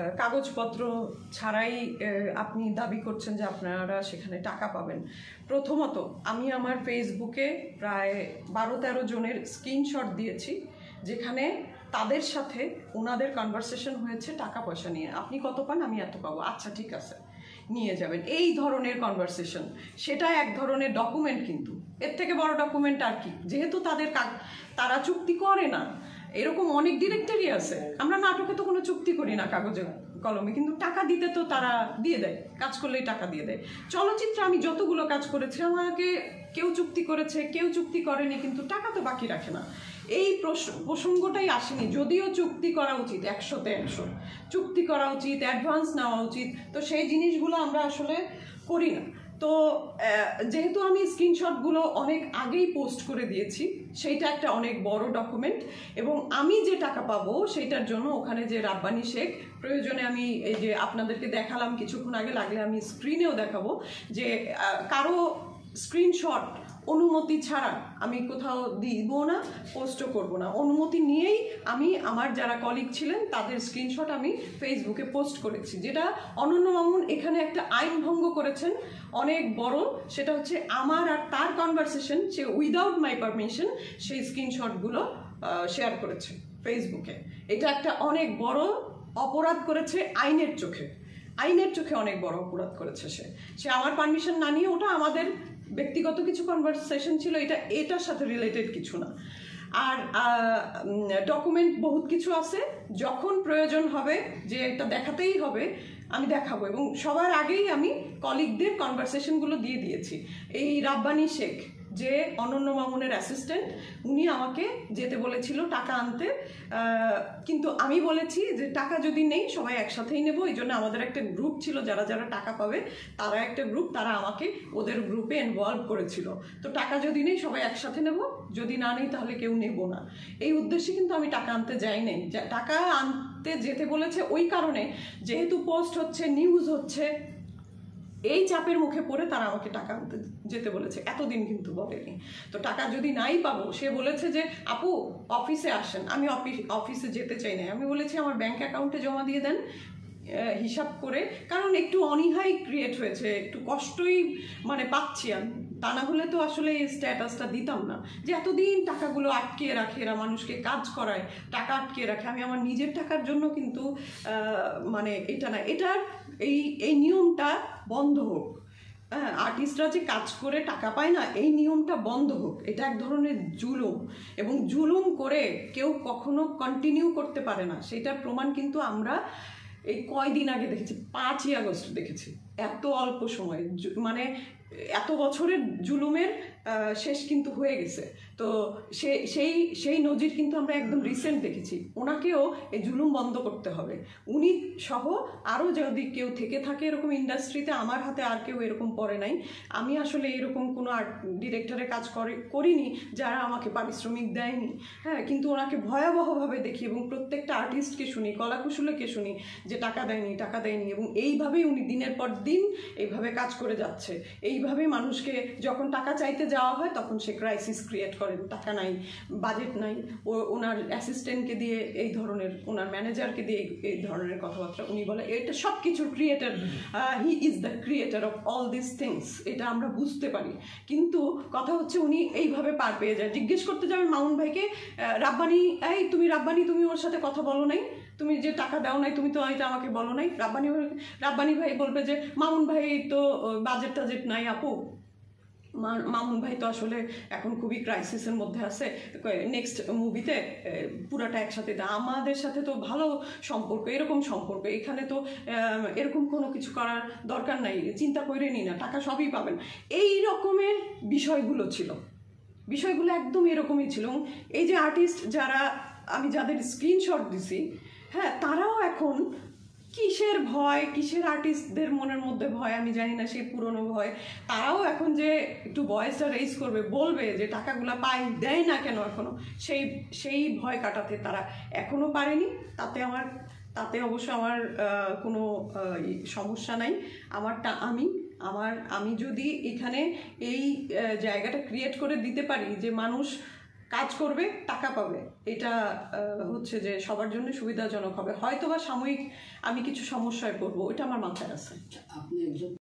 কাগজপত্র ছাড়াই আপনি দাবি করছেন যে আপনারা সেখানে টাকা পাবেন। প্রথমত আমি আমার ফেসবুকে প্রায় 12-13 জনের স্ক্রিনশট দিয়েছি যেখানে তাদের সাথে ওনাদের কনভারসেশন হয়েছে টাকা পয়সা নিয়ে। আপনি কত পান? আমি এত পাবো, আচ্ছা ঠিক আছে নিয়ে যাবেন, এই ধরনের কনভারসেশন। সেটা এক ধরনের ডকুমেন্ট, কিন্তু এর থেকে বড় ডকুমেন্ট আর কি? যেহেতু তারা চুক্তি করে না, এরকম অনেক ডিরেক্টরি আছে। আমরা নাটকে তো কোনো চুক্তি করি না কাগজে কলমে, কিন্তু টাকা দিতে তো তারা দিয়ে দেয়, কাজ করলেই টাকা দিয়ে দেয়। চলচ্চিত্রে আমি যতগুলো কাজ করেছি আমাকে কেউ চুক্তি করেছে, কেউ চুক্তি করেনি, কিন্তু টাকা তো বাকি রাখে না। এই প্রসঙ্গটাই আসেনি। যদিও চুক্তি করা উচিত, 100-তে 100 চুক্তি করা উচিত, অ্যাডভান্স নেওয়া উচিত, তো সেই জিনিসগুলো আমরা আসলে করি না। তো যেহেতু আমি স্ক্রিনশটগুলো অনেক আগেই পোস্ট করে দিয়েছি, সেইটা একটা অনেক বড় ডকুমেন্ট, এবং আমি যে টাকা পাবো সেইটার জন্য ওখানে যে রাব্বানী শেখ, প্রয়োজনে আমি এই যে আপনাদেরকে দেখালাম কিছুক্ষণ আগে, লাগলে আমি স্ক্রিনেও দেখাবো, যে কারো স্ক্রিনশট অনুমতি ছাড়া আমি কোথাও দিব না, পোস্টও করব না। অনুমতি নিয়েই আমি আমার যারা কলিগ ছিলেন তাদের স্ক্রিনশট আমি ফেসবুকে পোস্ট করেছি। যেটা অনন্য মামুন এখানে একটা আইন ভঙ্গ করেছেন অনেক বড়, সেটা হচ্ছে আমার আর তার conversation, say without my permission সেই স্ক্রিনশটগুলো শেয়ার করেছে ফেসবুকে। এটা একটা অনেক বড় অপরাধ করেছে আইনের চোখে। আইনের চোখে অনেক বড় অপরাধ করেছে সে আমার পারমিশন না নিয়ে। ওটা আমাদের ব্যক্তিগত কিছু কনভারসেশন ছিল, এটার সাথে রিলেটেড কিছু না। আর ডকুমেন্ট বহুত কিছু আছে, যখন প্রয়োজন হবে যে এটা দেখাতেই হবে আমি দেখাবো, এবং সবার আগেই আমি কলিগদের কনভারসেশনগুলো দিয়ে দিয়েছি। এই রাব্বানী শেখ যে অনন্য মামুনের অ্যাসিস্ট্যান্ট, উনি আমাকে যেতে বলেছিল টাকা আনতে, কিন্তু আমি বলেছি যে টাকা যদি নেই সবাই একসাথেই নেব। এই জন্য আমাদের একটা গ্রুপ ছিল, যারা যারা টাকা পাবে তারা একটা গ্রুপ, তারা আমাকে ওদের গ্রুপে ইনভলভ করেছিল। তো টাকা যদি নেই সবাই একসাথে নেব, যদি না নেই তাহলে কেউ নেব না, এই উদ্দেশ্যে কিন্তু আমি টাকা আনতে যাই নাই। টাকা আনতে যেতে বলেছে ওই কারণে, যেহেতু পোস্ট হচ্ছে, নিউজ হচ্ছে, এই চাপের মুখে পড়ে তারা আমাকে টাকা আনতে যেতে বলেছে, এতদিন কিন্তু বলেনি। তো টাকা যদি নাই পাবো, সে বলেছে যে আপু অফিসে আসেন। আমি অফিসে যেতে চাই না, আমি বলেছি আমার ব্যাংক অ্যাকাউন্টে জমা দিয়ে দেন হিসাব করে, কারণ একটু অনীহাই ক্রিয়েট হয়েছে, একটু কষ্টই পাচ্ছি আমি। তা না হলে তো আসলে এই স্ট্যাটাসটা দিতাম না, যে এতদিন টাকাগুলো আটকে রাখে এরা, মানুষকে কাজ করায়, টাকা আটকে রাখে। আমি আমার নিজের টাকার জন্য কিন্তু এটা না, এটার এই নিয়মটা বন্ধ হোক। হ্যাঁ, আর্টিস্টরা যে কাজ করে টাকা পায় না, এই নিয়মটা বন্ধ হোক। এটা এক ধরনের জুলুম, এবং জুলুম করে কেউ কখনো কন্টিনিউ করতে পারে না। সেটার প্রমাণ কিন্তু আমরা এই কয়দিন আগে দেখেছি, 5ই আগস্ট দেখেছি। এত অল্প সময়, এত বছরের জুলুমের শেষ কিন্তু হয়ে গেছে। তো সেই নজির কিন্তু আমরা একদম রিসেন্ট দেখেছি। ওনাকেও এই জুলুম বন্ধ করতে হবে। উনি সহ আরও যদি কেউ থেকে থাকে এরকম ইন্ডাস্ট্রিতে, আমার হাতে আর কেউ এরকম পড়ে নাই। আমি আসলে এরকম কোনো ডিরেক্টরের কাজ করিনি যারা আমাকে পারিশ্রমিক দেয়নি। হ্যাঁ, কিন্তু ওনাকে ভয়াবহভাবে দেখি, এবং প্রত্যেকটা আর্টিস্টকে শুনি, কলাকুশলীকে শুনি যে টাকা দেয়নি, এবং এইভাবেই উনি দিনের পর দিন এইভাবে কাজ করে যাচ্ছে। এইভাবেই মানুষকে যখন টাকা চাইতে যাওয়া হয় তখন সে ক্রাইসিস ক্রিয়েট করেন। টাকা নাই, বাজেট নাই, ওনার অ্যাসিস্ট্যান্টকে দিয়ে এই ধরনের, ওনার ম্যানেজারকে দিয়ে এই ধরনের কথাবার্তা উনি বলে। এটা সব কিছুর creator, he is the creator of all this things, এটা আমরা বুঝতে পারি। কিন্তু কথা হচ্ছে উনি এইভাবে পার পেয়ে যায়। জিজ্ঞেস করতে যাবেন মামুন ভাইকে, রাব্বানী তুমি ওর সাথে কথা বলো নাই, তুমি যে টাকা দাও নাই, তুমি তো এটা আমাকে বলো নাই। রাব্বানী ভাই বলবে যে মামুন ভাই তো বাজেট নাই আপু, মামুন ভাই তো আসলে এখন খুবই ক্রাইসিসের মধ্যে আছে, নেক্সট মুভিতে পুরাটা একসাথে দেয়। আমাদের সাথে তো ভালো সম্পর্ক, এরকম সম্পর্ক, এখানে তো এরকম কোনো কিছু করার দরকার নাই, চিন্তা করে নি না, টাকা সবই পাবেন। এই রকমের বিষয়গুলো একদম এরকমই ছিল। এই যে আর্টিস্ট যারা, আমি যাদের স্ক্রিনশট দিছি, হ্যাঁ, তারাও এখন কিসের ভয়, কিসের আর্টিস্টদের মনের মধ্যে ভয় আমি জানি না, সেই পুরনো ভয়, তারাও এখন যে একটু ভয়েসটা রেজ করবে, বলবে যে টাকাগুলো দেয় না কেন এখনো, সেই ভয় কাটাতে তারা এখনো পারেনি। তাতে অবশ্য আমার কোনো সমস্যা নাই। আমি যদি এখানে এই জায়গাটা ক্রিয়েট করে দিতে পারি যে মানুষ কাজ করবে, টাকা পাবে, এটা হচ্ছে যে সবার জন্য সুবিধাজনক হবে। হয়তো বা সাময়িক আমি কিছু সমস্যায় পড়বো, ওইটা আমার মাথায় আছে। আপনি একজন